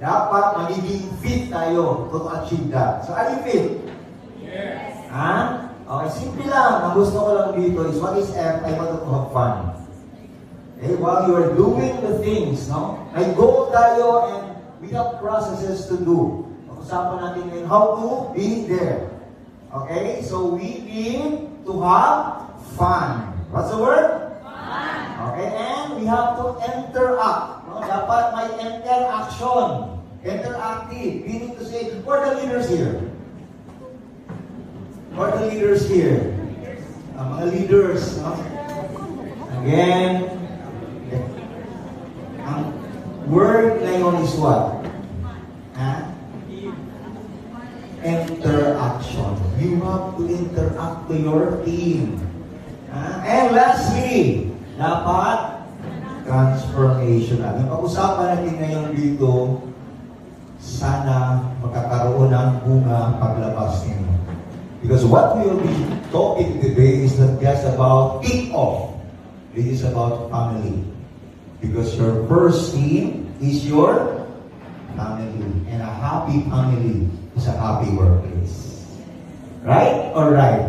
Dapat magiging fit tayo to achieve that. So, are you fit? Yes. Ha? Okay, simple lang. Ang gusto ko lang dito is, what is F? I want to have fun. Okay, while you are doing the things, no? May goal tayo and we have processes to do. Pag-usapan natin ngayon how to be there. Okay? So, we need to have fun. What's the word? Fun. Okay, and we have to interact. No? Dapat may interaction. Interactive. Meaning to say, who are the leaders here? Who are the leaders here? Mga leaders. No? Again, ang word ngayon is what? Interaction. You have to interact to your team. And lastly, dapat transformation. Ang pag-usapan natin ngayon dito, sana magkakaroon ng bunga paglabas ninyo. Because what we will be talking today is not just about kick-off. It is about family. Because your first team is your family. And a happy family is a happy workplace. Right or right?